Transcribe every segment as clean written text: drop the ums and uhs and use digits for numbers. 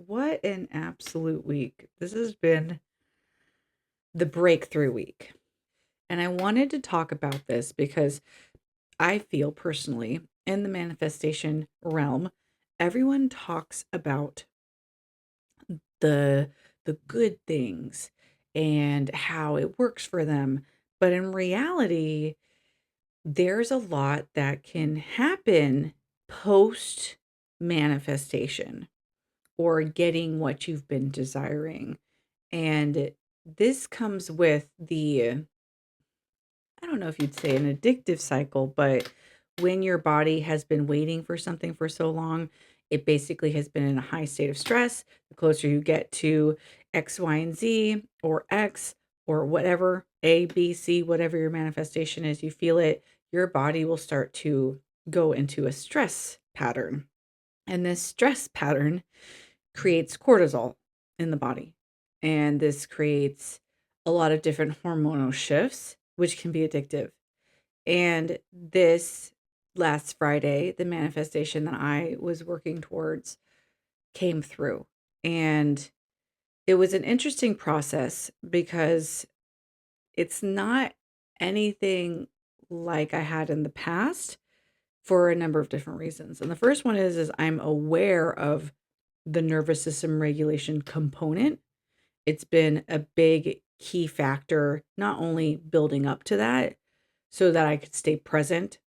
What an absolute week. This has been the breakthrough week. And I wanted to talk about this because I feel personally in the manifestation realm, everyone talks about the the good things and how it works for them. But in reality, there's a lot that can happen post manifestation or getting what you've been desiring. And this comes with I don't know if you'd say an addictive cycle, but when your body has been waiting for something for so long, it basically has been in a high state of stress. The closer you get to X, Y, and Z, or X, or whatever, A, B, C, whatever your manifestation is, you feel it, your body will start to go into a stress pattern. And this stress pattern creates cortisol in the body. And this creates a lot of different hormonal shifts, which can be addictive. And this last Friday, the manifestation that I was working towards came through. And it was an interesting process because it's not anything like I had in the past for a number of different reasons. And the first one is I'm aware of the nervous system regulation component. It's been a big key factor, not only building up to that so that I could stay present,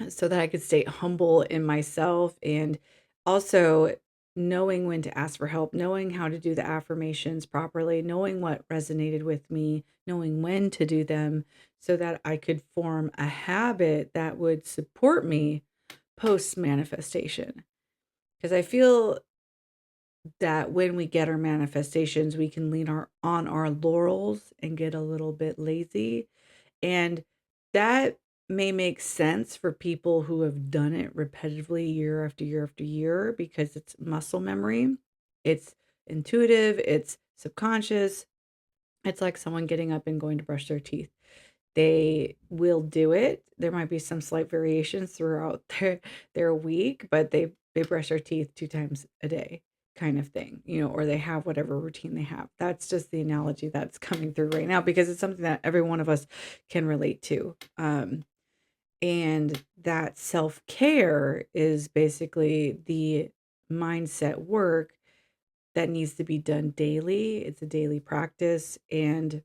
so that I could stay humble in myself, and also knowing when to ask for help, knowing how to do the affirmations properly, knowing what resonated with me, knowing when to do them so that I could form a habit that would support me post manifestation. Because I feel that when we get our manifestations, we can on our laurels and get a little bit lazy. And that may make sense for people who have done it repetitively year after year after year because it's muscle memory. It's intuitive, it's subconscious. It's like someone getting up and going to brush their teeth. They will do it. There might be some slight variations throughout their week, but they brush their teeth 2 times a day kind of thing, or they have whatever routine they have. That's just the analogy that's coming through right now because it's something that every one of us can relate to. And that self-care is basically the mindset work that needs to be done daily. It's a daily practice, and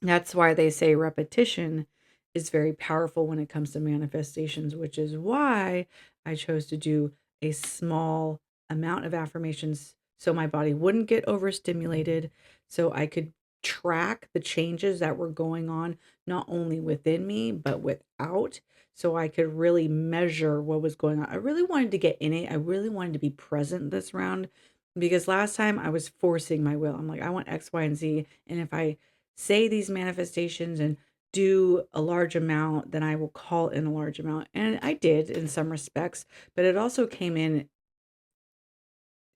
that's why they say repetition is very powerful when it comes to manifestations, which is why I chose to do a small amount of affirmations so my body wouldn't get overstimulated, so I could track the changes that were going on, not only within me, but without. So I could really measure what was going on. I really wanted to get in it. I really wanted to be present this round because last time I was forcing my will. I'm like, I want X, Y, and Z. And if I say these manifestations and do a large amount, then I will call in a large amount. And I did in some respects, but it also came in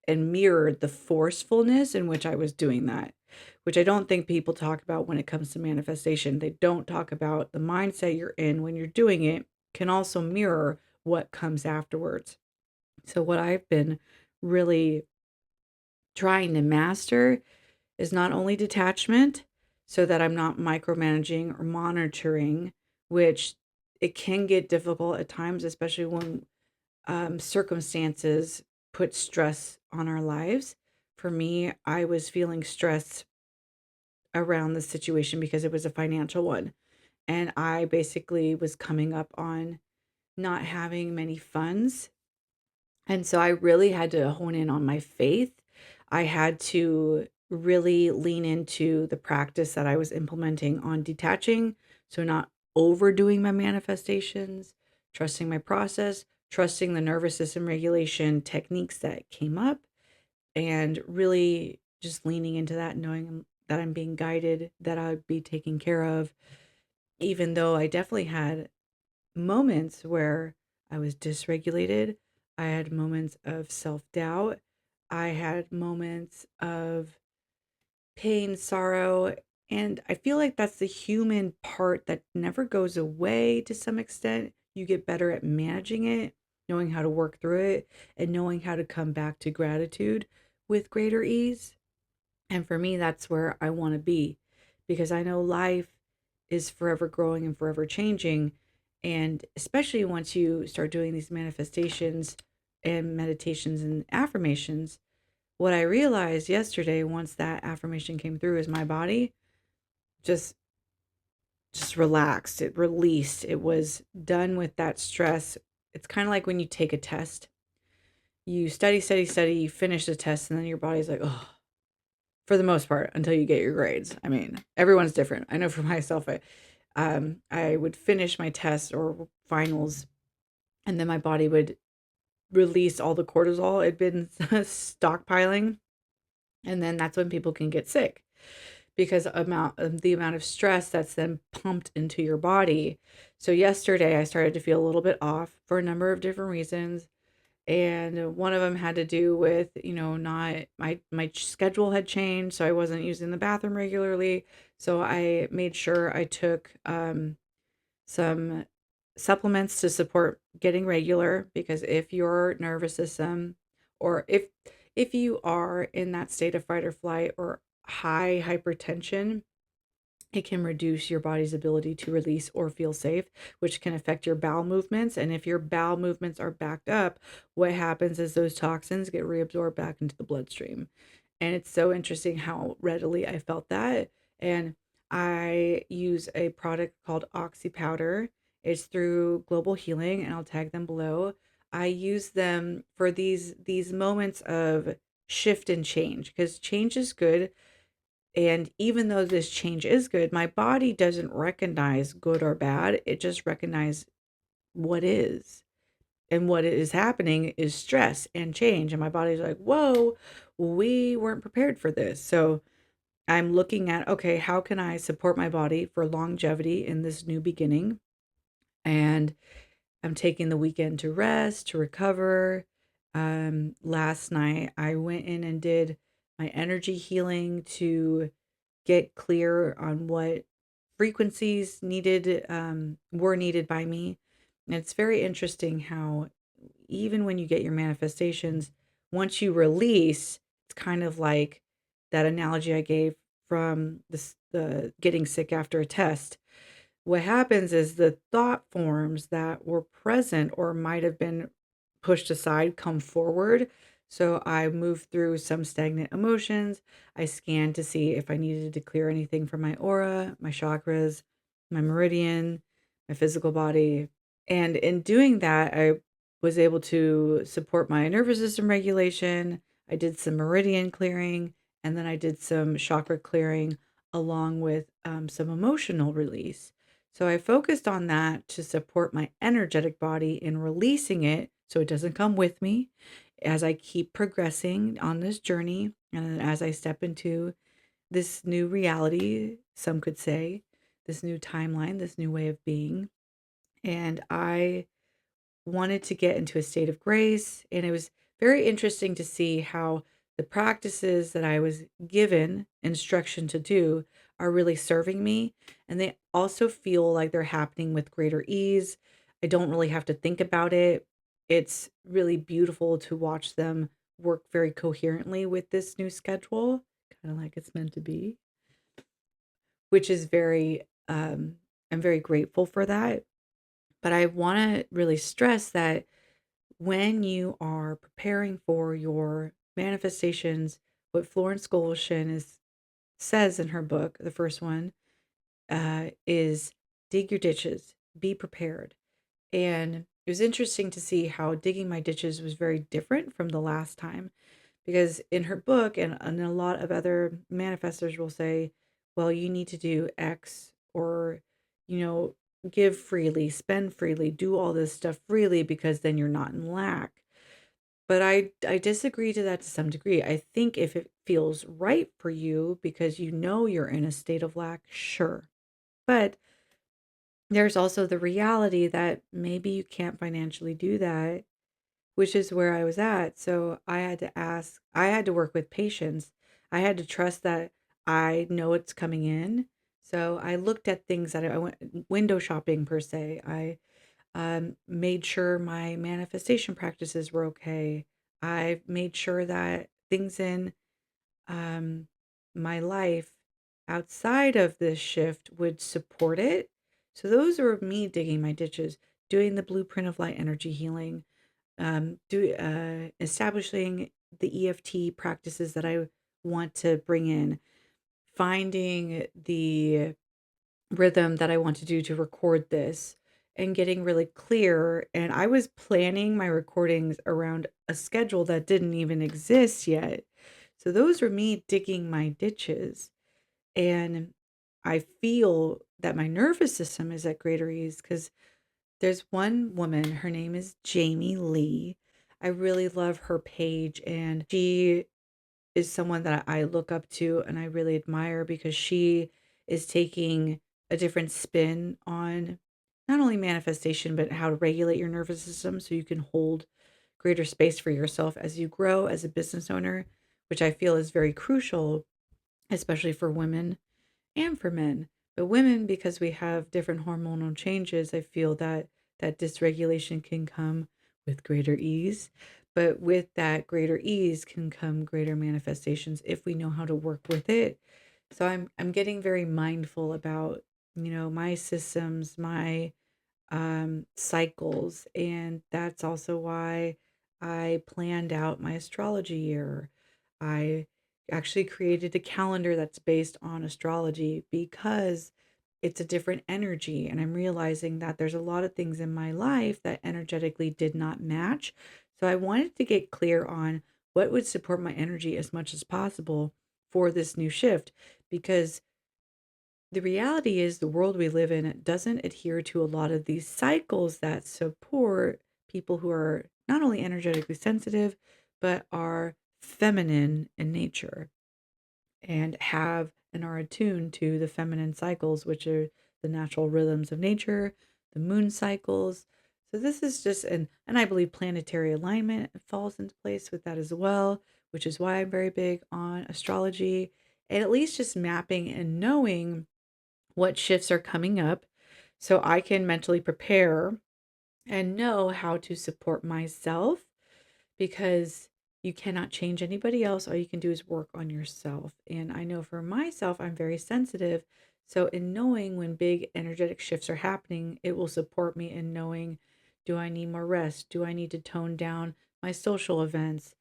and mirrored the forcefulness in which I was doing that, which I don't think people talk about when it comes to manifestation. They don't talk about the mindset you're in when you're doing it can also mirror what comes afterwards. So, what I've been really trying to master is not only detachment so that I'm not micromanaging or monitoring, which it can get difficult at times, especially when circumstances put stress on our lives. For me, I was feeling stress around the situation because it was a financial one. And I basically was coming up on not having many funds. And so I really had to hone in on my faith. I had to really lean into the practice that I was implementing on detaching. So, not overdoing my manifestations, trusting my process, trusting the nervous system regulation techniques that came up, and really just leaning into that, knowing that I'm being guided, that I'd be taken care of, even though I definitely had moments where I was dysregulated. I had moments of self doubt. I had moments of pain, sorrow. And I feel like that's the human part that never goes away to some extent. You get better at managing it, knowing how to work through it, and knowing how to come back to gratitude, with greater ease. And for me, that's where I want to be, because I know life is forever growing and forever changing. And especially once you start doing these manifestations and meditations and affirmations, what I realized yesterday, once that affirmation came through, is my body just just relaxed. It released. It was done with that stress. It's kind of like when you take a test. You study, study, study, you finish the test, and then your body's like, oh, for the most part, until you get your grades. I mean, everyone's different. I know for myself, I would finish my tests or finals, and then my body would release all the cortisol it had been stockpiling, and then that's when people can get sick, because the amount of stress that's then pumped into your body. So yesterday I started to feel a little bit off for a number of different reasons. And one of them had to do with, not my schedule had changed, so I wasn't using the bathroom regularly. So I made sure I took some supplements to support getting regular, because if your nervous system, or if you are in that state of fight or flight or high hypertension, it can reduce your body's ability to release or feel safe, which can affect your bowel movements. And if your bowel movements are backed up, what happens is those toxins get reabsorbed back into the bloodstream. And it's so interesting how readily I felt that. And I use a product called Oxy Powder. It's through Global Healing, and I'll tag them below. I use them for these moments of shift and change, because change is good. And even though this change is good, my body doesn't recognize good or bad. It just recognizes what is. And what is happening is stress and change. And my body's like, whoa, we weren't prepared for this. So I'm looking at, okay, how can I support my body for longevity in this new beginning? And I'm taking the weekend to rest, to recover. Last night, I went in and did my energy healing to get clear on what frequencies were needed by me. And it's very interesting how even when you get your manifestations, once you release, it's kind of like that analogy I gave from the getting sick after a test. What happens is the thought forms that were present or might have been pushed aside come forward. So I moved through some stagnant emotions. I scanned to see if I needed to clear anything from my aura, my chakras, my meridian, my physical body. And in doing that, I was able to support my nervous system regulation. I did some meridian clearing, and then I did some chakra clearing along with some emotional release. So I focused on that to support my energetic body in releasing it so it doesn't come with me as I keep progressing on this journey, and as I step into this new reality, some could say, this new timeline, this new way of being. And I wanted to get into a state of grace. And it was very interesting to see how the practices that I was given instruction to do are really serving me. And they also feel like they're happening with greater ease. I don't really have to think about it. It's really beautiful to watch them work very coherently with this new schedule, kind of like it's meant to be, which is I'm very grateful for that. But I want to really stress that when you are preparing for your manifestations, what Florence Scovel says in her book, the first one, is dig your ditches, be prepared. And it was interesting to see how digging my ditches was very different from the last time, because in her book, and a lot of other manifestors will say, well, you need to do X, or, you know, give freely, spend freely, do all this stuff freely, because then you're not in lack. But I disagree to that to some degree. I think if it feels right for you because you know you're in a state of lack, sure. But there's also the reality that maybe you can't financially do that, which is where I was at. So I had to work with patience. I had to trust that I know it's coming in. So I looked at things that I went window shopping per se. I made sure my manifestation practices were okay. I made sure that things in um, my life outside of this shift would support it. So those are me digging my ditches, doing the blueprint of light energy healing, establishing the EFT practices that I want to bring in, finding the rhythm that I want to do to record this and getting really clear. And I was planning my recordings around a schedule that didn't even exist yet. So those were me digging my ditches. And I feel that my nervous system is at greater ease because there's one woman, her name is Jamie Lee. I really love her page, and she is someone that I look up to and I really admire because she is taking a different spin on not only manifestation, but how to regulate your nervous system so you can hold greater space for yourself as you grow as a business owner, which I feel is very crucial, especially for women and for men. But women, because we have different hormonal changes, I feel that that dysregulation can come with greater ease. But with that greater ease can come greater manifestations if we know how to work with it. So I'm getting very mindful about, my systems, my cycles. And that's also why I planned out my astrology year. I actually created a calendar that's based on astrology because it's a different energy. And I'm realizing that there's a lot of things in my life that energetically did not match. So I wanted to get clear on what would support my energy as much as possible for this new shift because the reality is the world we live in doesn't adhere to a lot of these cycles that support people who are not only energetically sensitive but are feminine in nature and have and are attuned to the feminine cycles, which are the natural rhythms of nature, the moon cycles. So this is just and I believe planetary alignment falls into place with that as well, which is why I'm very big on astrology and at least just mapping and knowing what shifts are coming up so I can mentally prepare and know how to support myself because you cannot change anybody else. All you can do is work on yourself. And I know for myself, I'm very sensitive. So, in knowing when big energetic shifts are happening, it will support me in knowing, do I need more rest? Do I need to tone down my social events?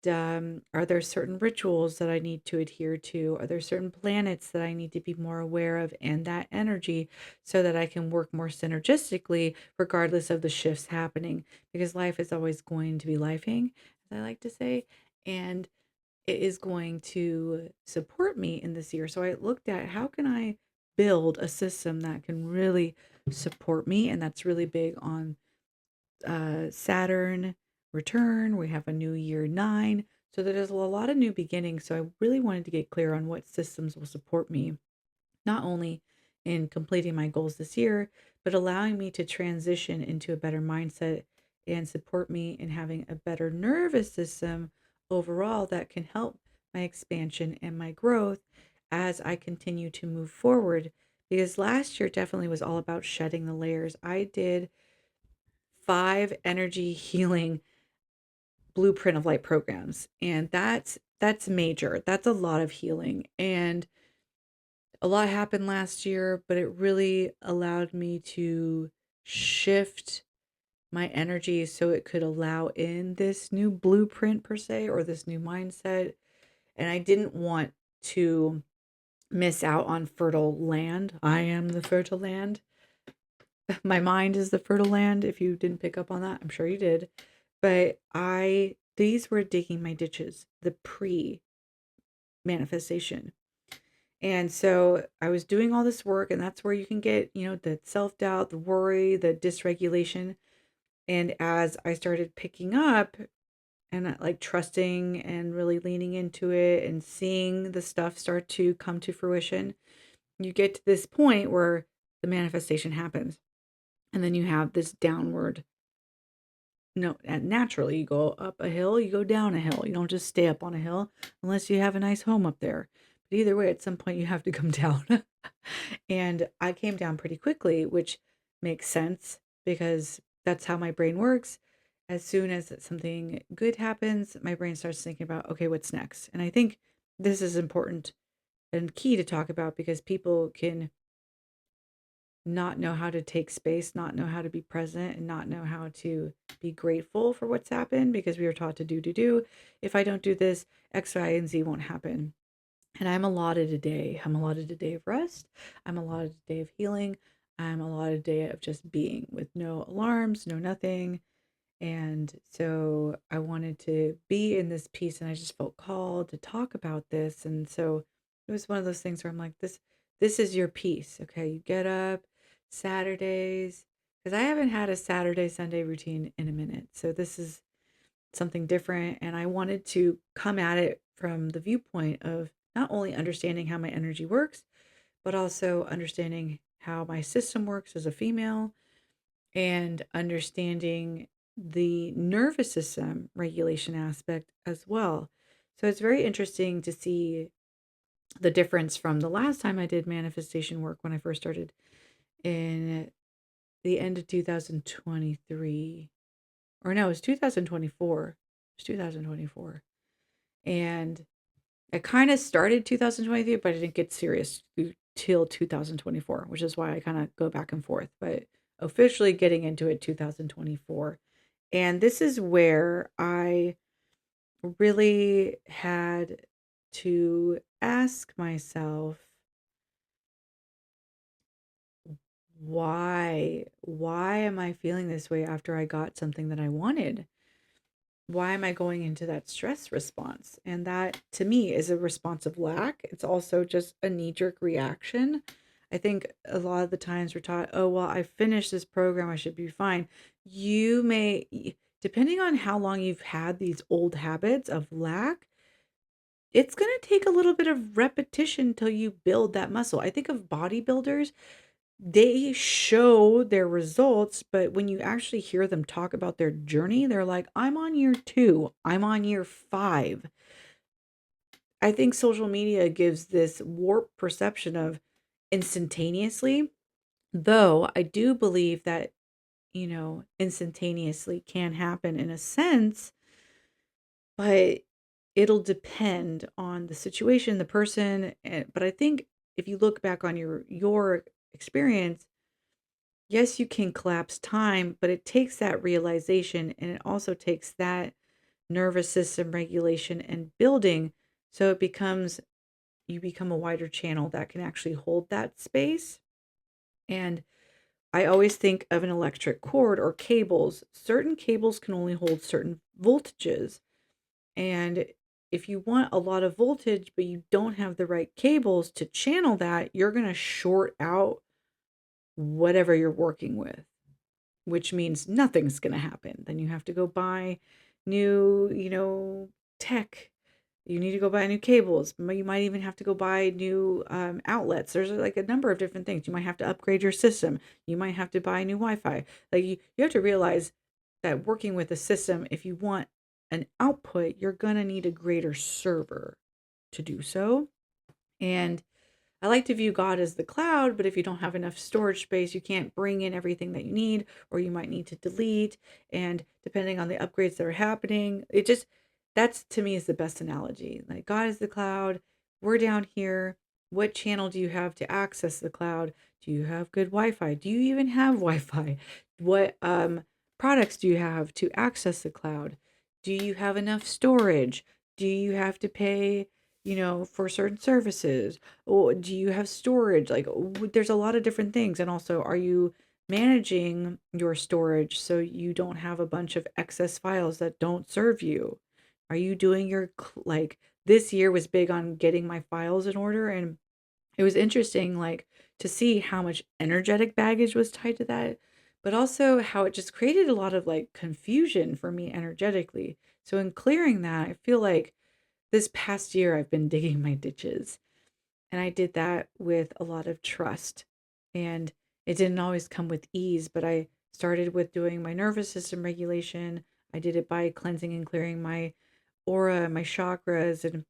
Are there certain rituals that I need to adhere to? Are there certain planets that I need to be more aware of and that energy so that I can work more synergistically regardless of the shifts happening? Because life is always going to be lifing, as I like to say, and it is going to support me in this year. So I looked at how can I build a system that can really support me, and that's really big on Saturn return. We have a new year 9. So there's a lot of new beginnings. So I really wanted to get clear on what systems will support me, not only in completing my goals this year, but allowing me to transition into a better mindset and support me in having a better nervous system overall that can help my expansion and my growth as I continue to move forward. Because last year definitely was all about shedding the layers. I did 5 energy healing blueprint of light programs, and that's major. That's a lot of healing, and a lot happened last year, but it really allowed me to shift my energy so it could allow in this new blueprint per se or this new mindset. And I didn't want to miss out on fertile land. I am the fertile land. My mind is the fertile land. If you didn't pick up on that, I'm sure you did. But these were digging my ditches, the pre manifestation. And so I was doing all this work, and that's where you can get, the self doubt, the worry, the dysregulation. And as I started picking up and like trusting and really leaning into it and seeing the stuff start to come to fruition, you get to this point where the manifestation happens. And then you have this downward. No, and naturally, you go up a hill, you go down a hill. You don't just stay up on a hill unless you have a nice home up there. But either way, at some point, you have to come down. And I came down pretty quickly, which makes sense because that's how my brain works. as soon as something good happens, my brain starts thinking about, okay, what's next? And I think this is important and key to talk about because people can not know how to take space, not know how to be present, and not know how to be grateful for what's happened because we were taught to do. If I don't do this, X, Y, and Z won't happen. And I'm allotted a day. I'm allotted a day of rest. I'm allotted a day of healing. I'm allotted a day of just being with no alarms, no nothing. And so I wanted to be in this piece and I just felt called to talk about this. And so it was one of those things where I'm like, this is your piece. Okay. You get up Saturdays, because I haven't had a Saturday, Sunday routine in a minute. So this is something different. And I wanted to come at it from the viewpoint of not only understanding how my energy works, but also understanding how my system works as a female and understanding the nervous system regulation aspect as well. So it's very interesting to see the difference from the last time I did manifestation work when I first started in the end of 2023. Or no, it was 2024. It was 2024. And I kind of started 2023, but I didn't get serious till 2024, which is why I kind of go back and forth. But officially getting into it 2024. And this is where I really had to ask myself, why am I feeling this way after I got something that I wanted? Why am I going into that stress response? And that to me is a response of lack. It's also just a knee jerk reaction. I think a lot of the times we're taught, oh, well, I finished this program, I should be fine. You may, depending on how long you've had these old habits of lack, it's going to take a little bit of repetition till you build that muscle. I think of bodybuilders, they show their results, but when you actually hear them talk about their journey, they're like, I'm on year 2, I'm on year 5. I think social media gives this warped perception of instantaneously, though I do believe that, instantaneously can happen in a sense, but it'll depend on the situation, the person. But I think if you look back on your experience, yes, you can collapse time, but it takes that realization and it also takes that nervous system regulation and building. So you become a wider channel that can actually hold that space. And I always think of an electric cord or cables. Certain cables can only hold certain voltages. And if you want a lot of voltage, but you don't have the right cables to channel that, you're going to short out whatever you're working with, which means nothing's going to happen. Then you have to go buy new, tech. You need to go buy new cables. You might even have to go buy new outlets. There's like a number of different things. You might have to upgrade your system. You might have to buy new Wi-Fi. Like you have to realize that working with a system, if you want an output, you're going to need a greater server to do so. And I like to view God as the cloud, but if you don't have enough storage space, you can't bring in everything that you need, or you might need to delete. And depending on the upgrades that are happening, that's to me is the best analogy. Like God is the cloud, we're down here. What channel do you have to access the cloud? Do you have good Wi Fi? Do you even have Wi Fi? What products do you have to access the cloud? Do you have enough storage? Do you have to pay, for certain services? Or do you have storage? Like, there's a lot of different things. And also, are you managing your storage so you don't have a bunch of excess files that don't serve you? Are you doing like, this year was big on getting my files in order. And it was interesting, like, to see how much energetic baggage was tied to that, but also how it just created a lot of like confusion for me energetically. So, in clearing that, I feel like this past year I've been digging my ditches. And I did that with a lot of trust. And it didn't always come with ease, but I started with doing my nervous system regulation. I did it by cleansing and clearing my aura, my chakras, and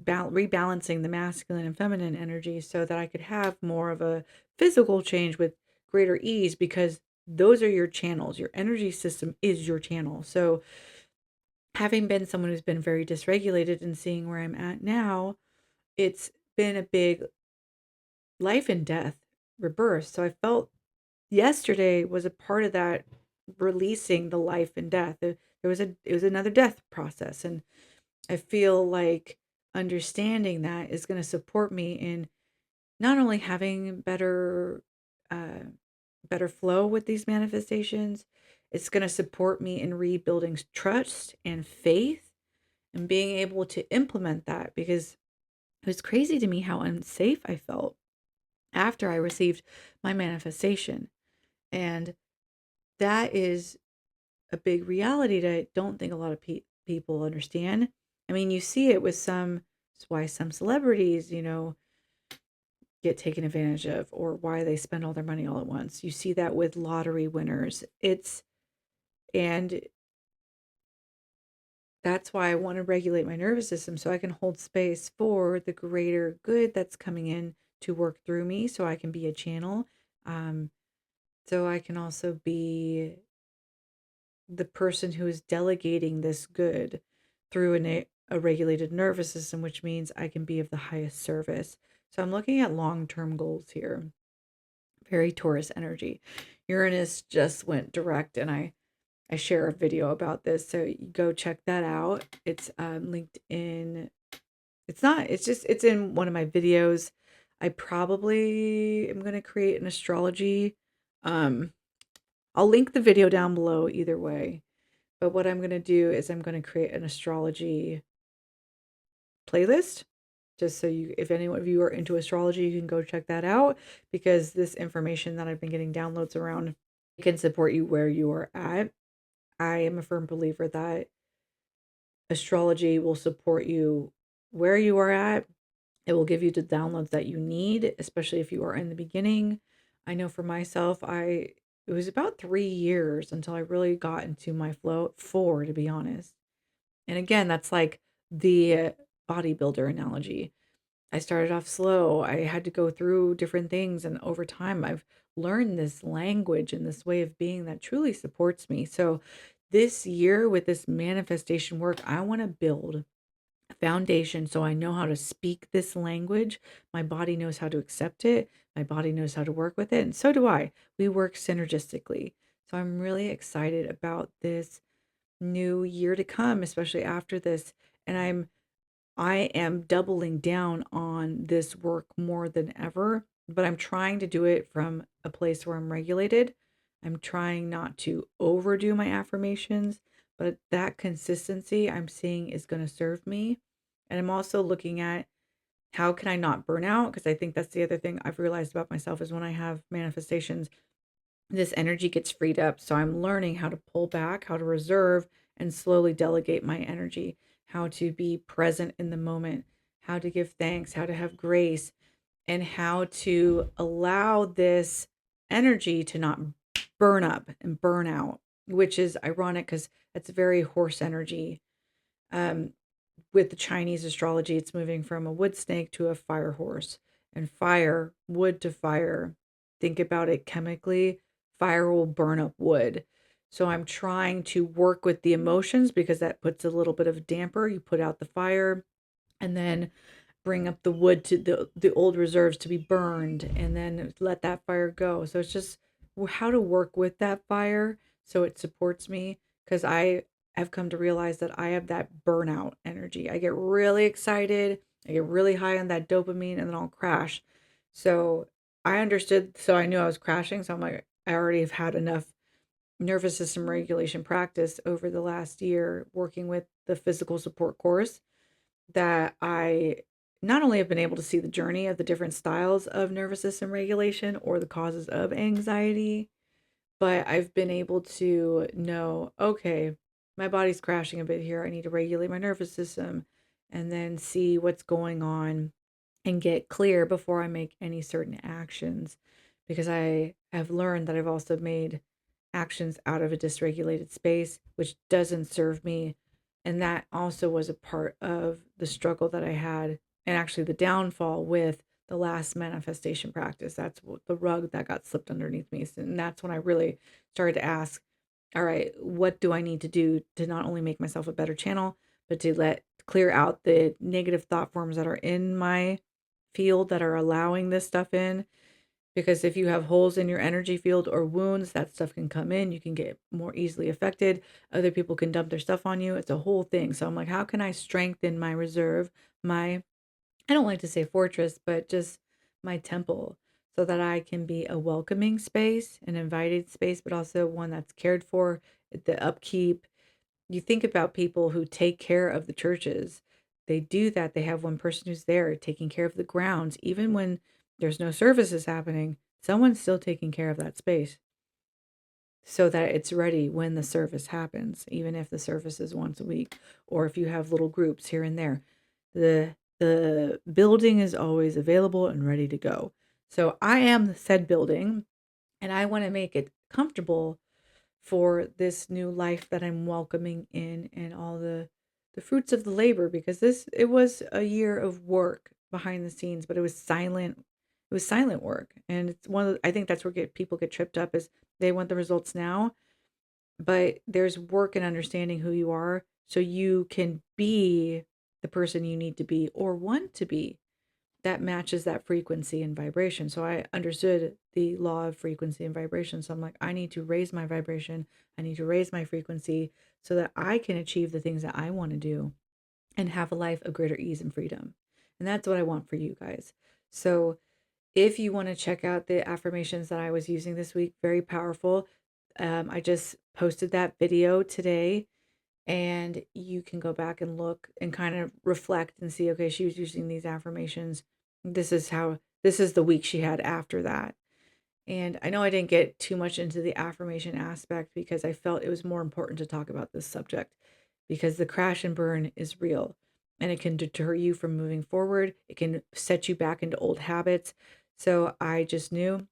rebalancing the masculine and feminine energy so that I could have more of a physical change with greater ease because those are your channels. Your energy system is your channel. So, having been someone who's been very dysregulated and seeing where I'm at now, it's been a big life and death rebirth. So, I felt yesterday was a part of that releasing the life and death. It was another death process, and I feel like understanding that is going to support me in not only having uh, better flow with these manifestations, it's going to support me in rebuilding trust and faith and being able to implement that, because it was crazy to me how unsafe I felt after I received my manifestation. And that is a big reality that I don't think a lot of people understand. I mean, you see it with some, it's why some celebrities, get taken advantage of, or why they spend all their money all at once. You see that with lottery winners. And that's why I want to regulate my nervous system so I can hold space for the greater good that's coming in to work through me so I can be a channel. Um, so I can also be the person who is delegating this good through a regulated nervous system, which means I can be of the highest service. So I'm looking at long term goals here. Very Taurus energy. Uranus just went direct, and I share a video about this, so you go check that out. It's linked in. It's not. It's just. It's in one of my videos. I probably am going to create an astrology. Um, I'll link the video down below either way. But what I'm going to do is I'm going to create an astrology playlist, just so you, if any of you are into astrology, you can go check that out, because this information that I've been getting downloads around can support you where you are at. I am a firm believer that astrology will support you where you are at. It will give you the downloads that you need, especially if you are in the beginning. I know for myself, it was about 3 years until I really got into my flow, 4 to be honest. And again, that's like the bodybuilder analogy. I started off slow. I had to go through different things. And over time, I've learned this language and this way of being that truly supports me. So, this year with this manifestation work, I want to build a foundation so I know how to speak this language. My body knows how to accept it. My body knows how to work with it. And so do I. We work synergistically. So, I'm really excited about this new year to come, especially after this. And I am doubling down on this work more than ever, but I'm trying to do it from a place where I'm regulated. I'm trying not to overdo my affirmations, but that consistency I'm seeing is going to serve me. And I'm also looking at how can I not burn out? Because I think that's the other thing I've realized about myself is when I have manifestations, this energy gets freed up. So I'm learning how to pull back, how to reserve and slowly delegate my energy, how to be present in the moment, how to give thanks, how to have grace, and how to allow this energy to not burn up and burn out, which is ironic because it's very horse energy. Um, with the Chinese astrology, it's moving from a wood snake to a fire horse, and fire, wood to fire. Think about it chemically. Fire will burn up wood. So I'm trying to work with the emotions because that puts a little bit of a damper. You put out the fire and then bring up the wood to the old reserves to be burned and then let that fire go. So it's just how to work with that fire so it supports me, because I have come to realize that I have that burnout energy. I get really excited, I get really high on that dopamine, and then I'll crash. So I understood, so I knew I was crashing. So I'm like, I already have had enough nervous system regulation practice over the last year working with the physical support course, that I not only have been able to see the journey of the different styles of nervous system regulation or the causes of anxiety, but I've been able to know, okay, my body's crashing a bit here. I need to regulate my nervous system and then see what's going on and get clear before I make any certain actions. Because I have learned that I've also made actions out of a dysregulated space, which doesn't serve me. And that also was a part of the struggle that I had, and actually the downfall with the last manifestation practice. That's the rug that got slipped underneath me. And that's when I really started to ask, all right, what do I need to do to not only make myself a better channel, but to let clear out the negative thought forms that are in my field that are allowing this stuff in? Because if you have holes in your energy field or wounds, that stuff can come in. You can get more easily affected. Other people can dump their stuff on you. It's a whole thing. So I'm like, how can I strengthen my reserve, my, I don't like to say fortress, but just my temple, so that I can be a welcoming space, an invited space, but also one that's cared for, the upkeep. You think about people who take care of the churches. They do that. They have one person who's there taking care of the grounds. Even when there's no services happening, someone's still taking care of that space so that it's ready when the service happens, even if the service is once a week or if you have little groups here and there. The building is always available and ready to go. So I am the said building, and I want to make it comfortable for this new life that I'm welcoming in, and all the fruits of the labor, because this it was a year of work behind the scenes, but it was silent. It was silent work, and it's one of I think that's where people get tripped up, is they want the results now, but there's work in understanding who you are so you can be the person you need to be or want to be, that matches that frequency and vibration. So I understood the law of frequency and vibration. So I'm like, I need to raise my vibration. I need to raise my frequency so that I can achieve the things that I want to do and have a life of greater ease and freedom. And that's what I want for you guys. So if you want to check out the affirmations that I was using this week, very powerful. I just posted that video today, and you can go back and look and kind of reflect and see, okay, she was using these affirmations. This is the week she had after that. And I know I didn't get too much into the affirmation aspect because I felt it was more important to talk about this subject, because the crash and burn is real and it can deter you from moving forward. It can set you back into old habits. So I just knew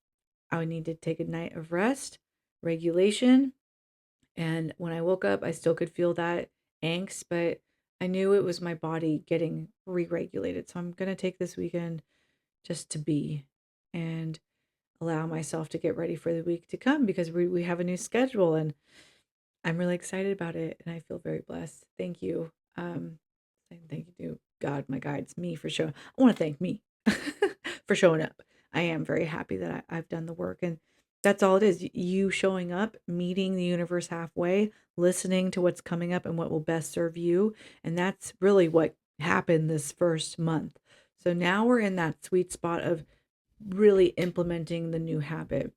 I would need to take a night of rest, regulation, and when I woke up, I still could feel that angst, but I knew it was my body getting re-regulated. So I'm going to take this weekend just to be and allow myself to get ready for the week to come, because we have a new schedule and I'm really excited about it and I feel very blessed. Thank you. And thank you to God, my guides, me for showing. I want to thank me for showing up. I am very happy that I've done the work, and that's all it is. You showing up, meeting the universe halfway, listening to what's coming up and what will best serve you, and that's really what happened this first month. So now we're in that sweet spot of really implementing the new habit,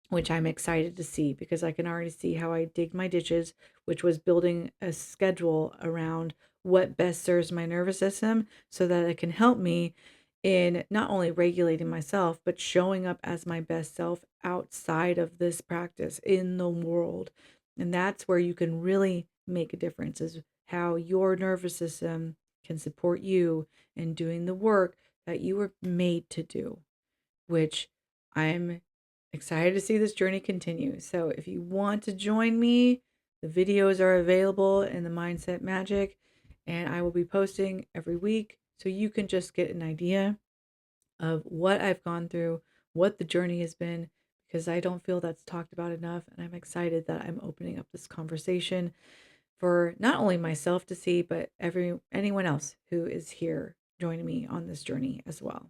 which I'm excited to see, because I can already see how I digged my ditches, which was building a schedule around what best serves my nervous system so that it can help me in not only regulating myself, but showing up as my best self outside of this practice in the world. And that's where you can really make a difference, is how your nervous system can support you in doing the work that you were made to do, which I'm excited to see this journey continue. So if you want to join me, the videos are available in the Mindset Magic, and I will be posting every week so you can just get an idea of what I've gone through, what the journey has been, because I don't feel that's talked about enough. And I'm excited that I'm opening up this conversation for not only myself to see, but anyone else who is here joining me on this journey as well.